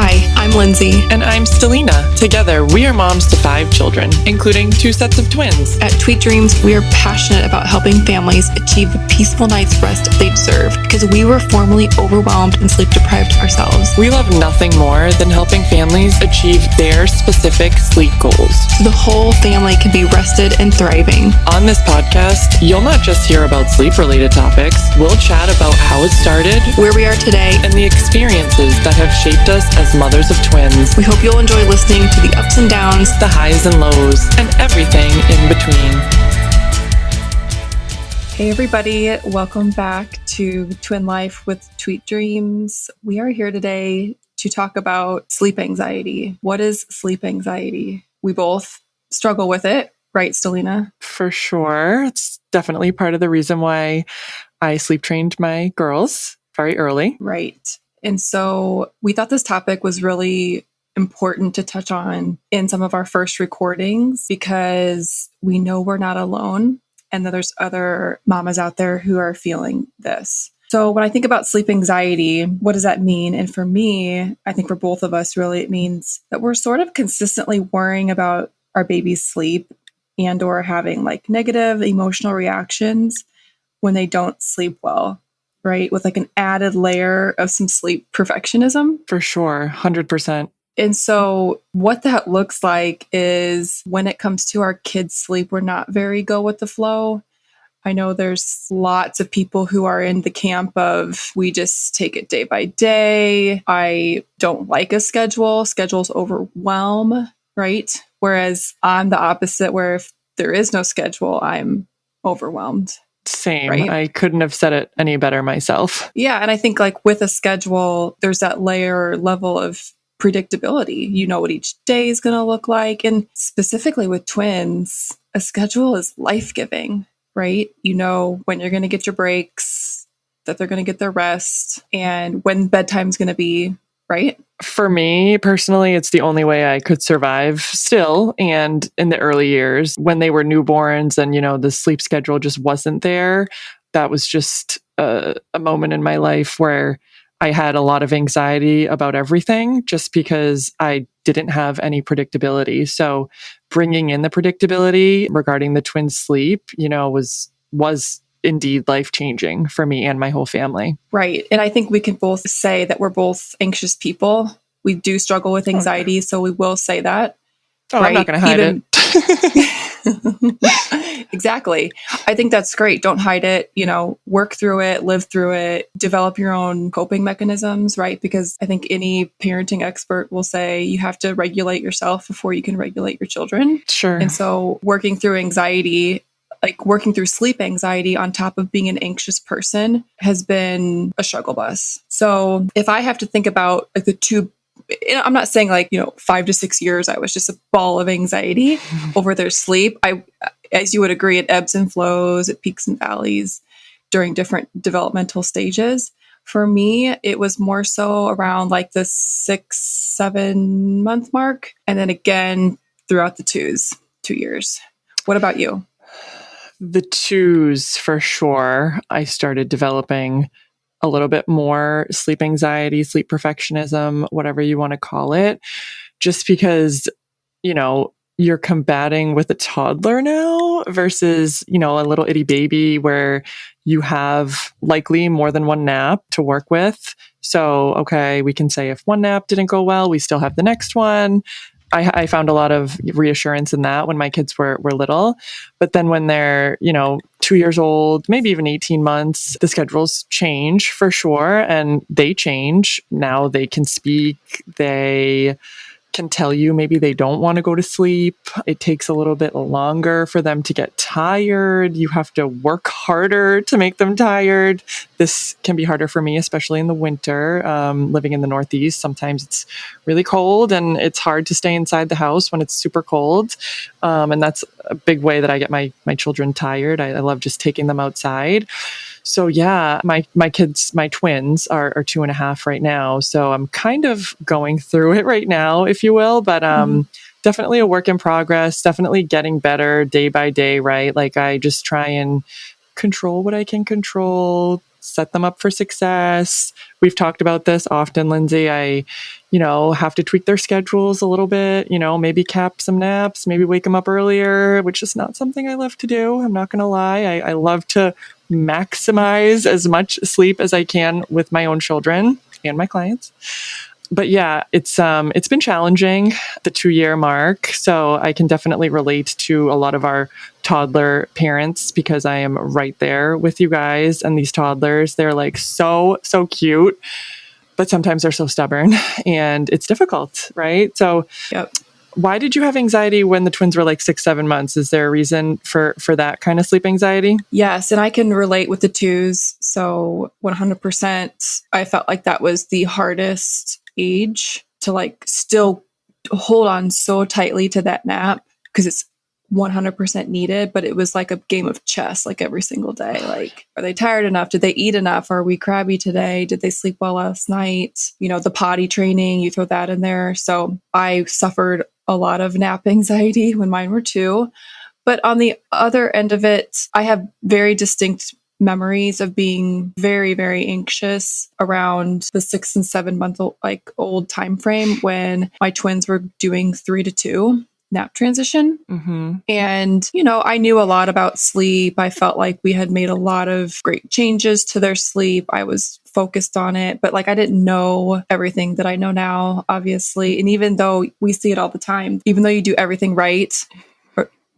Hi, I'm Lindsay. And I'm Stellina. Together, we are moms to 5 children, including 2 sets of twins. At Tweet Dreams, we are passionate about helping families achieve the peaceful night's rest they deserve because we were formerly overwhelmed and sleep deprived ourselves. We love nothing more than helping families achieve their specific sleep goals, so the whole family can be rested and thriving. On this podcast, you'll not just hear about sleep-related topics. We'll chat about how it started, where we are today, and the experiences that have shaped us as mothers of twins. We hope you'll enjoy listening to the ups and downs, the highs and lows, and everything in between. Hey everybody, welcome back to Twin Life with Tweet Dreams. We are here today to talk about sleep anxiety. What is sleep anxiety? We both struggle with it, right, Stellina? For sure. It's definitely part of the reason why I sleep trained my girls very early. Right. And so we thought this topic was really important to touch on in some of our first recordings because we know we're not alone and that there's other mamas out there who are feeling this. So when I think about sleep anxiety, what does that mean? And for me, I think for both of us, really, it means that we're sort of consistently worrying about our baby's sleep and or having like negative emotional reactions when they don't sleep well. Right? With like an added layer of some sleep perfectionism. For sure. 100%. And so what that looks like is when it comes to our kids' sleep, we're not very go with the flow. I know there's lots of people who are in the camp of we just take it day by day. I don't like a schedule. Schedules overwhelm, right? Whereas I'm the opposite, where if there is no schedule, I'm overwhelmed. Same. Right? I couldn't have said it any better myself. Yeah. And I think like with a schedule, there's that layer or level of predictability. You know what each day is going to look like. And specifically with twins, a schedule is life-giving, right? You know when you're going to get your breaks, that they're going to get their rest, and when bedtime's going to be, right? For me personally, it's the only way I could survive still. And in the early years, when they were newborns and, the sleep schedule just wasn't there, that was just a moment in my life where I had a lot of anxiety about everything just because I didn't have any predictability. So bringing in the predictability regarding the twins' sleep, was indeed life-changing for me and my whole family. Right. And I think we can both say that we're both anxious people. We do struggle with anxiety, so we will say that. Oh, right? I'm not going to hide it. Exactly. I think that's great. Don't hide it, work through it, live through it, develop your own coping mechanisms, right? Because I think any parenting expert will say you have to regulate yourself before you can regulate your children. Sure. And so working through anxiety, like working through sleep anxiety on top of being an anxious person has been a struggle bus. So if I have to think about like the two, I'm not saying 5 to 6 years, I was just a ball of anxiety over their sleep. As you would agree, it ebbs and flows, it peaks and valleys during different developmental stages. For me, it was more so around like the 6-7 month mark. And then again, throughout the 2 years. What about you? The 2s, for sure. I started developing a little bit more sleep anxiety, sleep perfectionism, whatever you want to call it, just because, you're combating with a toddler now versus, a little itty baby where you have likely more than one nap to work with. So, okay, we can say if one nap didn't go well, we still have the next one. I found a lot of reassurance in that when my kids were little. But then when they're, 2 years old, maybe even 18 months, the schedules change for sure. And they change. Now they can speak. They can tell you maybe they don't want to go to sleep. It takes a little bit longer for them to get tired. You have to work harder to make them tired. This can be harder for me, especially in the winter. Living in the Northeast, sometimes it's really cold and it's hard to stay inside the house when it's super cold. And that's a big way that I get my children tired. I love just taking them outside. So yeah, my kids, my twins are 2.5 right now. So I'm kind of going through it right now, if you will, but definitely a work in progress, definitely getting better day by day, right? Like I just try and control what I can control, set them up for success. We've talked about this often, Lindsay. I, have to tweak their schedules a little bit, maybe cap some naps, maybe wake them up earlier, which is not something I love to do. I'm not going to lie. I love to maximize as much sleep as I can with my own children and my clients. But yeah, it's been challenging, the 2-year mark. So I can definitely relate to a lot of our toddler parents because I am right there with you guys. And these toddlers, they're like so cute, but sometimes they're so stubborn and it's difficult, right? So Yep. Why did you have anxiety when the twins were like 6-7 months? Is there a reason for that kind of sleep anxiety? Yes, and I can relate with the twos. So 100%, I felt like that was the hardest age to like still hold on so tightly to that nap because it's 100% needed, but it was like a game of chess like every single day. Like, are they tired enough? Did they eat enough? Are we crabby today? Did they sleep well last night? The potty training, you throw that in there. So I suffered a lot of nap anxiety when mine were 2. But on the other end of it, I have very distinct memories of being very, very anxious around the 6 and 7 month old time frame when my twins were doing 3 to 2 nap transition. Mm-hmm. And, I knew a lot about sleep. I felt like we had made a lot of great changes to their sleep. I was focused on it, but like I didn't know everything that I know now, obviously. And even though we see it all the time, even though you do everything right,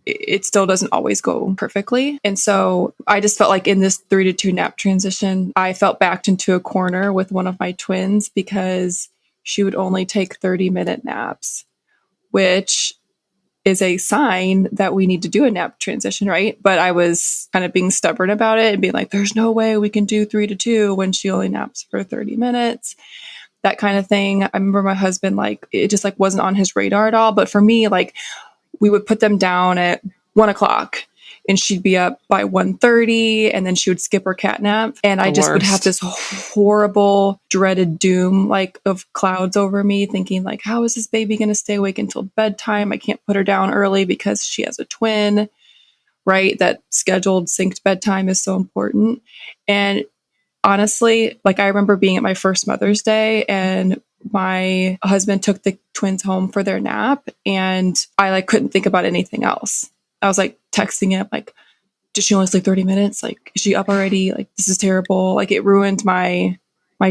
it still doesn't always go perfectly. And so I just felt like in this 3 to 2 nap transition, I felt backed into a corner with one of my twins because she would only take 30-minute naps, which is a sign that we need to do a nap transition, right? But I was kind of being stubborn about it and being like, there's no way we can do 3 to 2 when she only naps for 30 minutes, that kind of thing. I remember my husband, like, it just like wasn't on his radar at all. But for me, like, we would put them down at 1:00 and she'd be up by 1:30 and then she would skip her cat nap. And I just would have this horrible, dreaded doom like of clouds over me thinking like, how is this baby going to stay awake until bedtime? I can't put her down early because she has a twin, right? That scheduled synced bedtime is so important. And honestly, like I remember being at my first Mother's Day and my husband took the twins home for their nap and I like couldn't think about anything else. I was like texting him like, did she only sleep 30 minutes? Like, is she up already? Like, this is terrible. Like it ruined my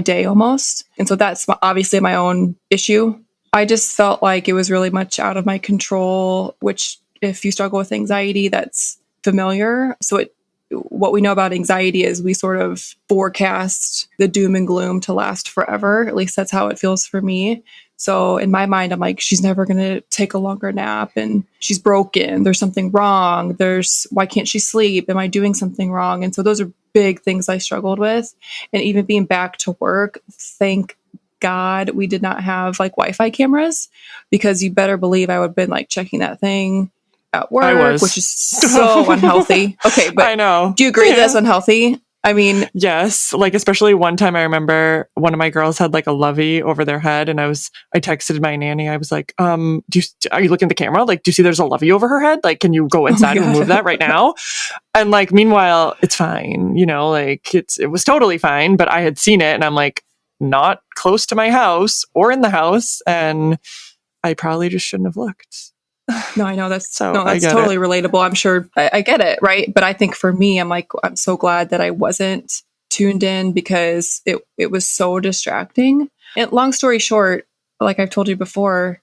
day almost. And so that's obviously my own issue. I just felt like it was really much out of my control, which if you struggle with anxiety, that's familiar. So what we know about anxiety is we sort of forecast the doom and gloom to last forever. At least that's how it feels for me. So in my mind, I'm like, she's never going to take a longer nap and she's broken. There's something wrong. Why can't she sleep? Am I doing something wrong? And so those are big things I struggled with. And even being back to work, thank God we did not have like Wi-Fi cameras because you better believe I would have been like checking that thing at work, which is so unhealthy. Okay, but I know. Do you agree that's unhealthy? I mean, yes. Like, especially one time I remember one of my girls had like a lovey over their head and I texted my nanny. I was like, are you looking at the camera? Like, do you see there's a lovey over her head? Like, can you go inside and remove that right now? And like, meanwhile, it's fine. Like it was totally fine, but I had seen it and I'm like, not close to my house or in the house. And I probably just shouldn't have looked. No, I know that's totally relatable. I'm sure I get it. Right. But I think for me, I'm so glad that I wasn't tuned in because it was so distracting. And long story short, like I've told you before,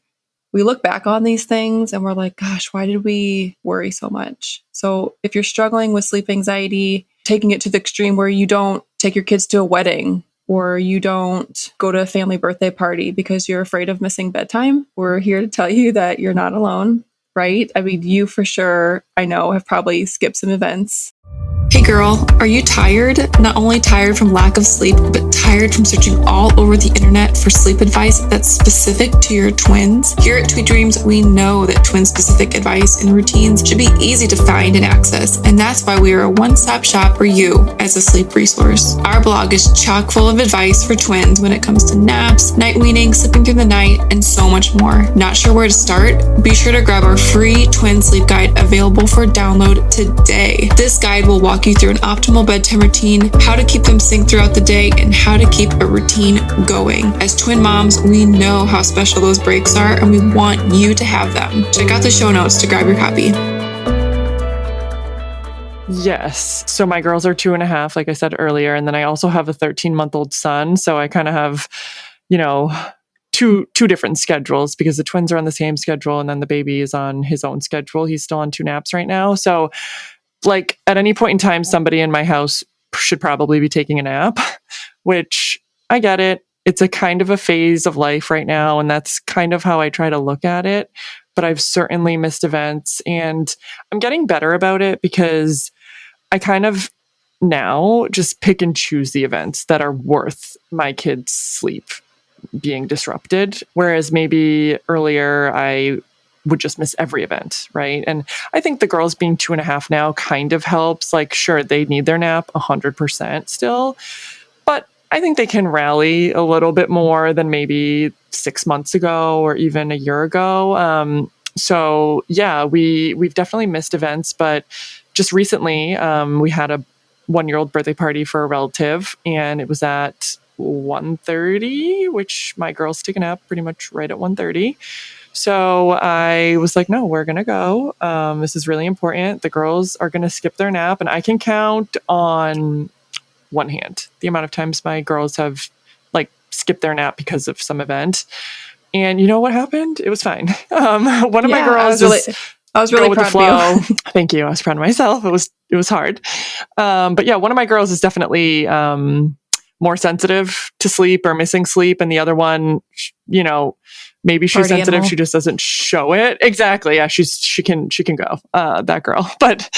we look back on these things and we're like, gosh, why did we worry so much? So if you're struggling with sleep anxiety, taking it to the extreme where you don't take your kids to a wedding or you don't go to a family birthday party because you're afraid of missing bedtime, we're here to tell you that you're not alone, right? I mean, you for sure, I know, have probably skipped some events. Hey girl, are you tired? Not only tired from lack of sleep, but tired from searching all over the internet for sleep advice that's specific to your twins? Here at Tweet Dreams, we know that twin-specific advice and routines should be easy to find and access, and that's why we are a one-stop shop for you as a sleep resource. Our blog is chock full of advice for twins when it comes to naps, night weaning, sleeping through the night, and so much more. Not sure where to start? Be sure to grab our free twin sleep guide available for download today. This guide will walk walk you through an optimal bedtime routine, how to keep them synced throughout the day, and how to keep a routine going. As twin moms, we know how special those breaks are, and we want you to have them. Check out the show notes to grab your copy. Yes. So my girls are 2.5, like I said earlier. And then I also have a 13-month-old son. So I kind of have, two different schedules because the twins are on the same schedule and then the baby is on his own schedule. He's still on 2 naps right now. So like at any point in time, somebody in my house should probably be taking a nap, which I get it. It's a kind of a phase of life right now. And that's kind of how I try to look at it. But I've certainly missed events and I'm getting better about it because I kind of now just pick and choose the events that are worth my kids' sleep being disrupted. Whereas maybe earlier I would just miss every event, right? And I think the girls being 2.5 now kind of helps. Like, sure, they need their nap 100% still, but I think they can rally a little bit more than maybe 6 months ago or even a year ago. So yeah, we've definitely missed events, but just recently, we had a 1-year-old birthday party for a relative, and it was at 1:30, which my girls take a nap pretty much right at 1:30. So I was like, no, we're going to go. This is really important. The girls are going to skip their nap, and I can count on one hand the amount of times my girls have like skipped their nap because of some event. And you know what happened? It was fine. One of my girls I was really proud of you. Thank you. I was proud of myself. It was hard. But yeah, one of my girls is definitely more sensitive to sleep or missing sleep. And the other one, maybe she's Party sensitive. animal. She just doesn't show it. Exactly. Yeah. She can go, that girl. But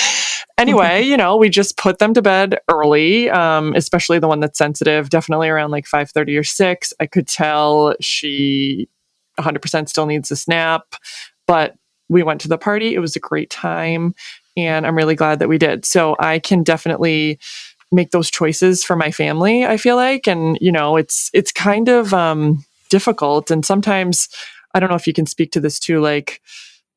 anyway, we just put them to bed early, especially the one that's sensitive, definitely around like 5:30 or 6. I could tell she 100% still needs a nap, but we went to the party. It was a great time. And I'm really glad that we did. So I can definitely make those choices for my family, I feel like. And, it's kind of difficult. And sometimes, I don't know if you can speak to this too, like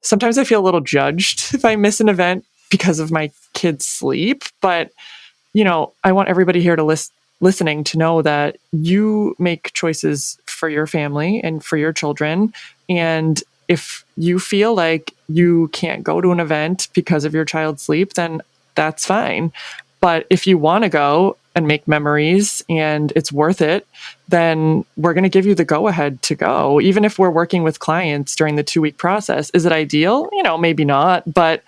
sometimes I feel a little judged if I miss an event because of my kids' sleep. But, I want everybody here to listening to know that you make choices for your family and for your children. And if you feel like you can't go to an event because of your child's sleep, then that's fine. But if you want to go and make memories and it's worth it, then we're going to give you the go ahead to go. Even if we're working with clients during the 2-week process, is it ideal? Maybe not, but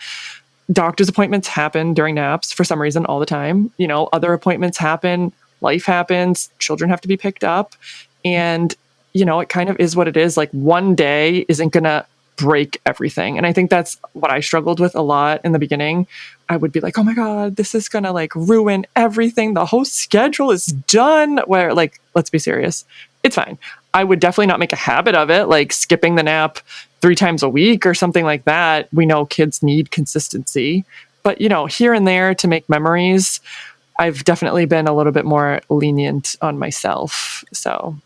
doctor's appointments happen during naps for some reason all the time. Other appointments happen, life happens, children have to be picked up. And, it kind of is what it is. Like one day isn't going to break everything. And I think that's what I struggled with a lot in the beginning. I would be like, oh my God, this is going to like ruin everything. The whole schedule is done. Where like, let's be serious. It's fine. I would definitely not make a habit of it, like skipping the nap 3 times a week or something like that. We know kids need consistency, but here and there to make memories, I've definitely been a little bit more lenient on myself. So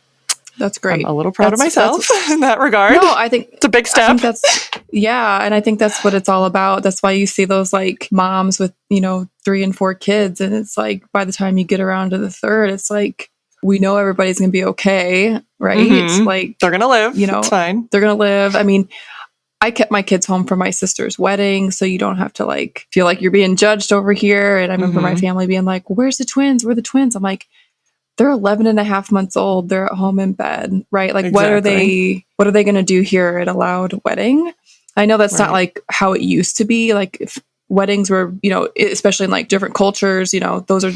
that's great. I'm a little proud of myself in that regard. No, I think it's a big step. And I think that's what it's all about. That's why you see those like moms with, 3 and 4 kids. And it's like, by the time you get around to the 3rd, it's like, we know everybody's going to be okay. Right. Mm-hmm. It's like, they're going to live. It's fine. They're going to live. I mean, I kept my kids home for my sister's wedding, so you don't have to like feel like you're being judged over here. And I remember my family being like, where's the twins? Where are the twins? I'm like, they're 11 and a half months old. They're at home in bed, right? Like, exactly. what are they going to do here at a loud wedding? I know that's not like how it used to be. Like if weddings were, especially in like different cultures, those are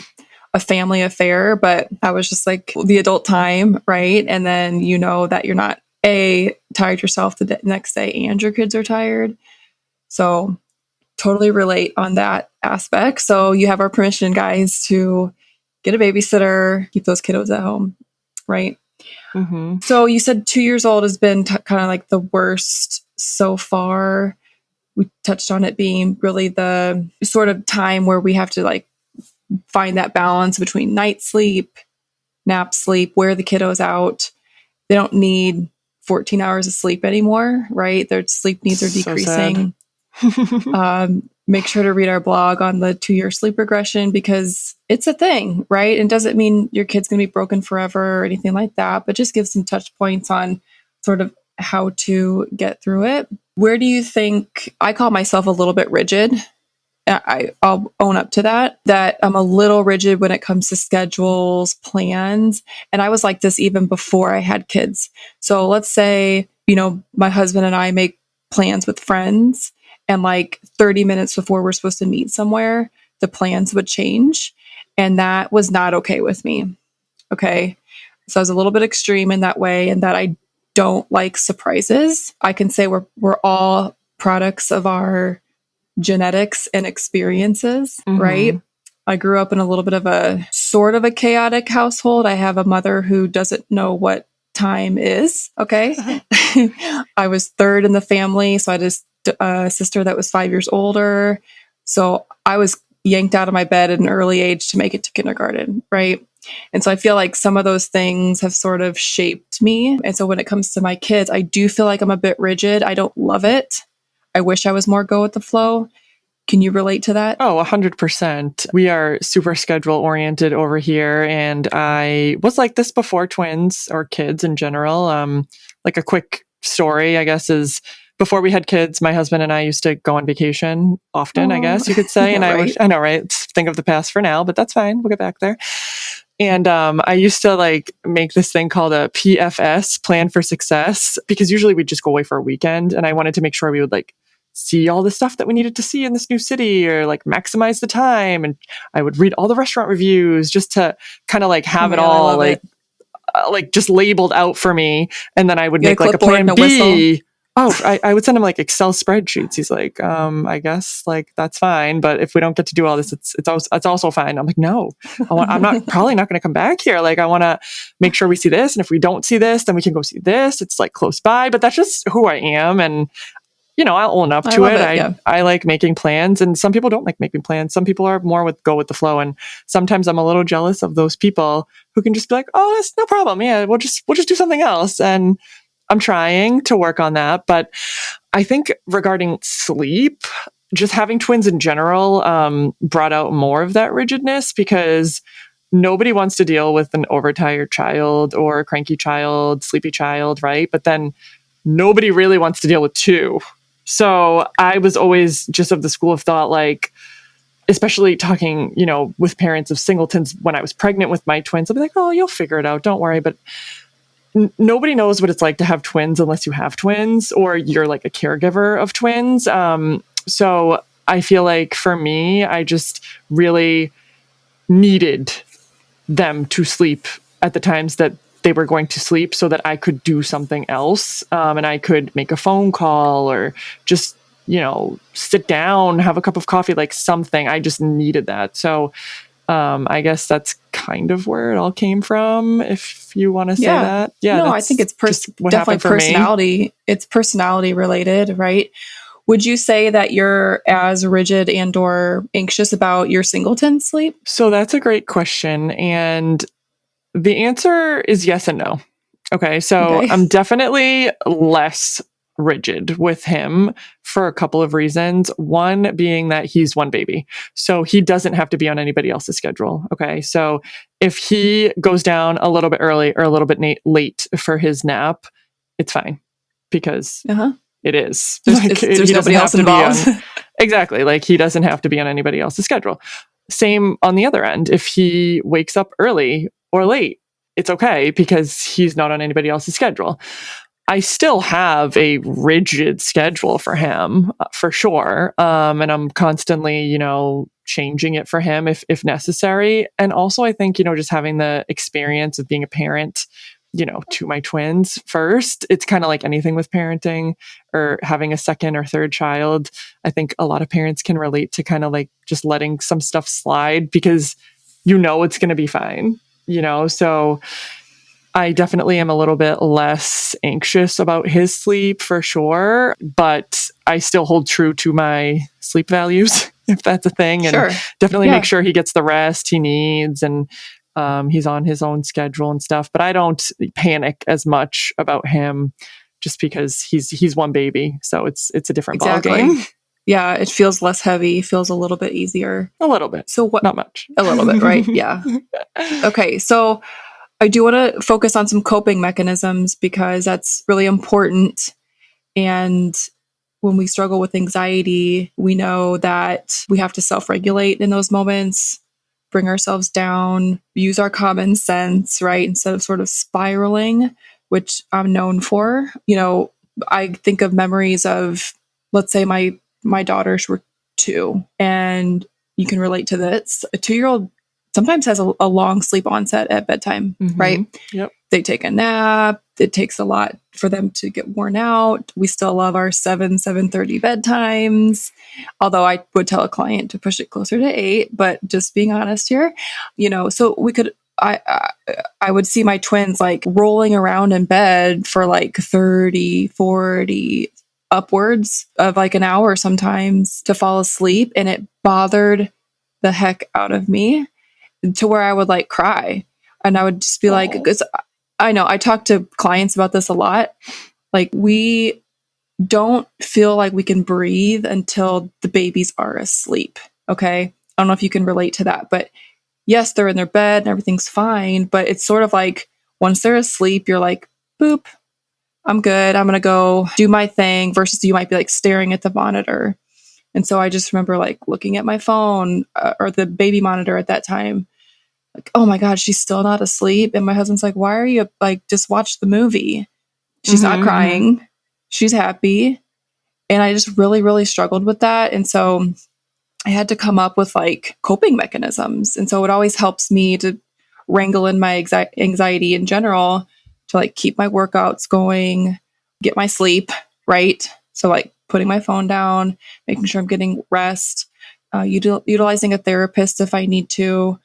a family affair, but I was just like the adult time, right? And then that you're not tired yourself the next day and your kids are tired. So totally relate on that aspect. So you have our permission, guys, to get a babysitter, keep those kiddos at home, right? Mm-hmm. So you said 2 years old has been kind of like the worst so far. We touched on it being really the sort of time where we have to like find that balance between night sleep, nap sleep, wear the kiddos out. They don't need 14 hours of sleep anymore, right? Their sleep needs are decreasing. make sure to read our blog on the 2-year sleep regression because it's a thing, right? And doesn't mean your kid's going to be broken forever or anything like that, but just give some touch points on sort of how to get through it. Where do you think I call myself a little bit rigid? I'll own up to that I'm a little rigid when it comes to schedules, plans. And I was like this even before I had kids. So let's say, my husband and I make plans with friends, and like 30 minutes before we're supposed to meet somewhere, the plans would change. And that was not okay with me. Okay. So I was a little bit extreme in that way, and that I don't like surprises. I can say we're all products of our genetics and experiences, right? I grew up in a little bit of a sort of a chaotic household. I have a mother who doesn't know what time is. Okay. I was third in the family. So I had a sister that was 5 years older. So I was yanked out of my bed at an early age to make it to kindergarten, right? And so I feel like some of those things have sort of shaped me. And so when it comes to my kids, I do feel like I'm a bit rigid. I don't love it. I wish I was more go with the flow. Can you relate to that? Oh, 100%. We are super schedule oriented over here. And I was like this before twins or kids in general. Like a quick story, I guess, is before we had kids, my husband and I used to go on vacation often, I guess you could say. And right. I know, right? Think of the past for now, but that's fine. We'll get back there. And I used to like make this thing called a PFS, plan for success, because usually we'd just go away for a weekend. And I wanted to make sure we would like see all the stuff that we needed to see in this new city, or like maximize the time. And I would read all the restaurant reviews just to kind of like have it all like just labeled out for me. And then I would make like a plan B. Oh, I would send him like Excel spreadsheets. He's like, I guess like that's fine, but if we don't get to do all this, it's also fine. I'm like, no, I'm probably not going to come back here. Like, I want to make sure we see this, and if we don't see this, then we can go see this. It's like close by, but that's just who I am, and I'll own up to it. I like making plans, and some people don't like making plans. Some people are more go with the flow, and sometimes I'm a little jealous of those people who can just be like, oh, that's no problem. Yeah, we'll just do something else, and I'm trying to work on that. But I think regarding sleep, just having twins in general brought out more of that rigidness, because nobody wants to deal with an overtired child or a cranky child, sleepy child, right? But then nobody really wants to deal with two. So I was always just of the school of thought, like, especially talking, with parents of singletons when I was pregnant with my twins, I'll be like, oh, you'll figure it out. Don't worry. But nobody knows what it's like to have twins unless you have twins or you're like a caregiver of twins. So I feel like for me, I just really needed them to sleep at the times that they were going to sleep so that I could do something else. And I could make a phone call or just, sit down, have a cup of coffee, like something. I just needed that. So I guess that's kind of where it all came from, if you want to say that. Yeah. No, I think it's definitely personality. It's personality related, right? Would you say that you're as rigid and or anxious about your singleton sleep? So that's a great question. And the answer is yes and no. Okay. So I'm definitely less rigid with him for a couple of reasons. One being that he's one baby. So he doesn't have to be on anybody else's schedule. Okay. So if he goes down a little bit early or a little bit late for his nap, it's fine, because it is. There's nobody else involved. Exactly. Like, he doesn't have to be on anybody else's schedule. Same on the other end. If he wakes up early or late, it's okay, because he's not on anybody else's schedule. I still have a rigid schedule for him, for sure. And I'm constantly, changing it for him if necessary. And also I think, just having the experience of being a parent, to my twins first, it's kind of like anything with parenting or having a second or third child. I think a lot of parents can relate to kind of like just letting some stuff slide, because it's going to be fine, so I definitely am a little bit less anxious about his sleep, for sure, but I still hold true to my sleep values, if that's a thing, and definitely make sure he gets the rest he needs, and he's on his own schedule and stuff. But I don't panic as much about him, just because he's one baby, so it's a different ballgame. Yeah, it feels less heavy, feels a little bit easier. A little bit. So what? Not much. A little bit, right? Yeah. Okay, so I do want to focus on some coping mechanisms because that's really important. And when we struggle with anxiety, we know that we have to self regulate in those moments, bring ourselves down, use our common sense, right? Instead of sort of spiraling, which I'm known for. I think of memories of, let's say, my daughters were 2, and you can relate to this. A 2-year-old sometimes has a long sleep onset at bedtime, right? Yep. They take a nap. It takes a lot for them to get worn out. We still love our 7:30 bedtimes. Although I would tell a client to push it closer to 8, but just being honest here, so we could, I would see my twins like rolling around in bed for like 30, 40, upwards of like an hour sometimes to fall asleep. And it bothered the heck out of me to where I would like cry. And I would just be like, because I know I talk to clients about this a lot. Like, we don't feel like we can breathe until the babies are asleep. Okay. I don't know if you can relate to that, but yes, they're in their bed and everything's fine. But it's sort of like once they're asleep, you're like, boop, I'm good. I'm going to go do my thing, versus you might be like staring at the monitor. And so I just remember like looking at my phone or the baby monitor at that time, like, oh my God, she's still not asleep. And my husband's like, why are you like, just watch the movie? She's not crying. She's happy. And I just really, really struggled with that. And so I had to come up with like coping mechanisms. And so it always helps me to wrangle in my anxiety in general, to like keep my workouts going, get my sleep, right? So like putting my phone down, making sure I'm getting rest, utilizing a therapist if I need to.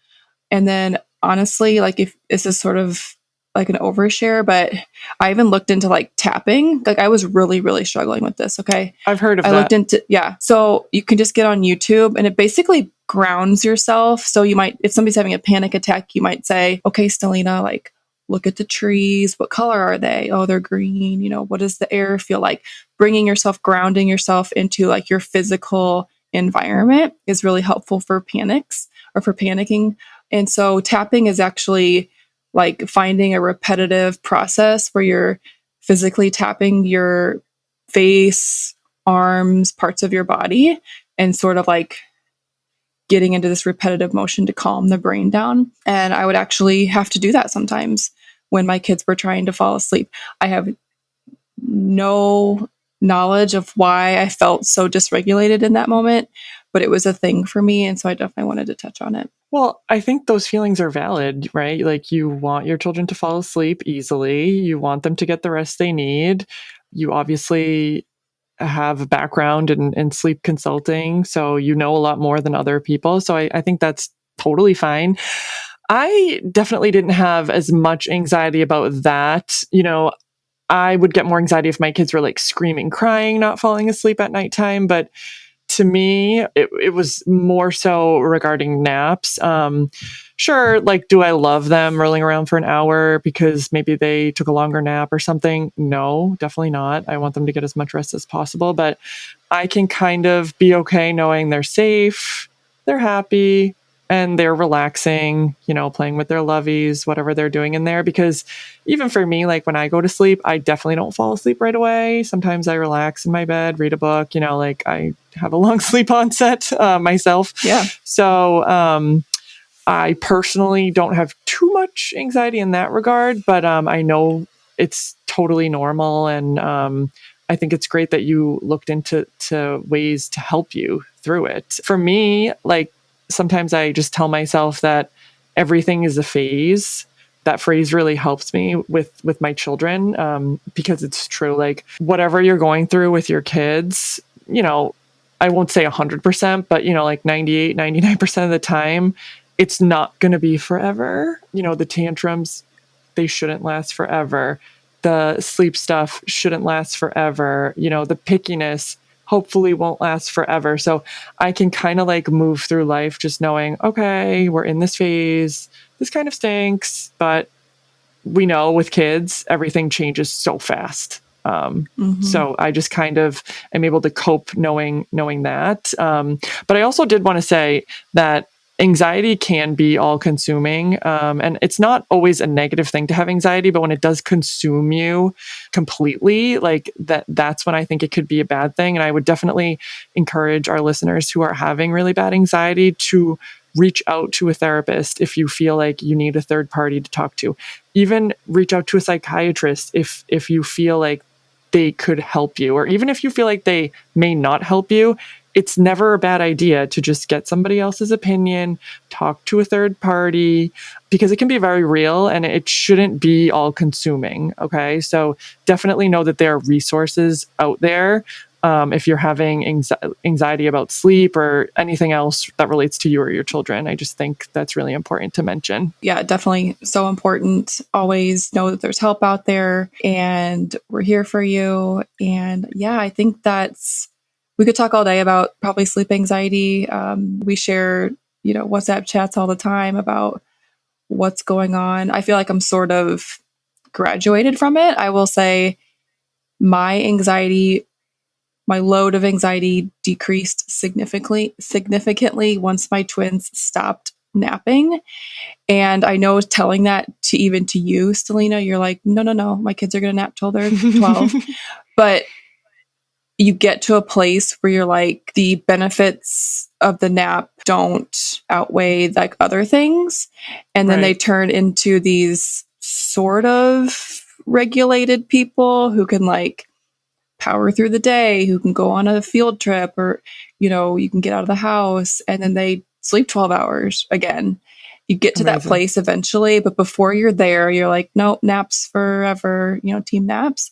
And then honestly, like, if this is sort of like an overshare, but I even looked into like tapping. Like, I was really, really struggling with this. Okay. I've heard of I that. looked into, yeah. So you can just get on YouTube and it basically grounds yourself. So you might, if somebody's having a panic attack, you might say, okay, Stellina, like, look at the trees. What color are they? Oh, they're green. What does the air feel like? Bringing yourself, grounding yourself into like your physical environment is really helpful for panics or for panicking. And so tapping is actually like finding a repetitive process where you're physically tapping your face, arms, parts of your body, and sort of like getting into this repetitive motion to calm the brain down. And I would actually have to do that sometimes when my kids were trying to fall asleep. I have no knowledge of why I felt so dysregulated in that moment, but it was a thing for me. And so I definitely wanted to touch on it. Well, I think those feelings are valid, right? Like, you want your children to fall asleep easily. You want them to get the rest they need. You obviously have a background in sleep consulting, so you know a lot more than other people. So I think that's totally fine. I definitely didn't have as much anxiety about that. I would get more anxiety if my kids were like screaming, crying, not falling asleep at nighttime. But to me, it was more so regarding naps. Sure, like, do I love them rolling around for an hour because maybe they took a longer nap or something? No, definitely not. I want them to get as much rest as possible, but I can kind of be okay knowing they're safe, they're happy, and they're relaxing, playing with their lovies, whatever they're doing in there. Because even for me, like, when I go to sleep, I definitely don't fall asleep right away. Sometimes I relax in my bed, read a book, like, I have a long sleep onset myself. Yeah. So I personally don't have too much anxiety in that regard, but I know it's totally normal. And I think it's great that you looked into ways to help you through it. For me, like, sometimes I just tell myself that everything is a phase. That phrase really helps me with my children, because it's true. Like, whatever you're going through with your kids, I won't say 100%, but, like 98, 99% of the time, it's not going to be forever. The tantrums, they shouldn't last forever. The sleep stuff shouldn't last forever. The pickiness hopefully won't last forever. So I can kind of like move through life just knowing, okay, we're in this phase. This kind of stinks, but we know with kids, everything changes so fast. So I just kind of am able to cope knowing that. But I also did want to say that anxiety can be all consuming. And it's not always a negative thing to have anxiety, but when it does consume you completely, like that's when I think it could be a bad thing. And I would definitely encourage our listeners who are having really bad anxiety to reach out to a therapist if you feel like you need a third party to talk to. Even reach out to a psychiatrist if you feel like they could help you, or even if you feel like they may not help you. It's never a bad idea to just get somebody else's opinion, talk to a third party, because it can be very real and it shouldn't be all consuming. Okay. So definitely know that there are resources out there. If you're having anxiety about sleep or anything else that relates to you or your children, I just think that's really important to mention. Yeah, definitely so important. Always know that there's help out there and we're here for you. And yeah, I think we could talk all day about probably sleep anxiety. We share, WhatsApp chats all the time about what's going on. I feel like I'm sort of graduated from it. I will say my load of anxiety decreased significantly once my twins stopped napping. And I know telling that to you, Stellina, you're like, no, my kids are going to nap till they're 12. But you get to a place where you're like, the benefits of the nap don't outweigh like other things. And then they turn into these sort of regulated people who can like power through the day, who can go on a field trip, or, you can get out of the house, and then they sleep 12 hours again. You get to that place eventually, but before you're there, you're like, nope, naps forever, team naps.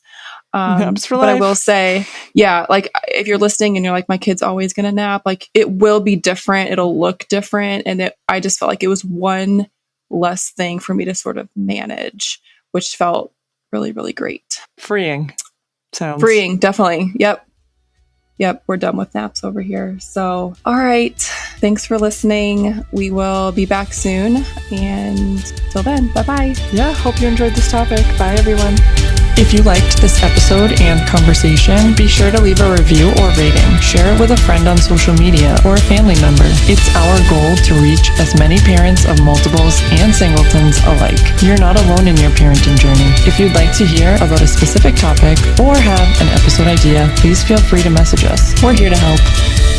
Naps for life. But I will say, yeah, like if you're listening and you're like, my kid's always going to nap, like it will be different. It'll look different. And I just felt like it was one less thing for me to sort of manage, which felt really, really great. Freeing, definitely. Yep, we're done with naps over here. So, all right. Thanks for listening. We will be back soon. And till then, bye-bye. Yeah, hope you enjoyed this topic. Bye, everyone. If you liked this episode and conversation, be sure to leave a review or rating. Share it with a friend on social media or a family member. It's our goal to reach as many parents of multiples and singletons alike. You're not alone in your parenting journey. If you'd like to hear about a specific topic or have an episode idea, please feel free to message us. We're here to help.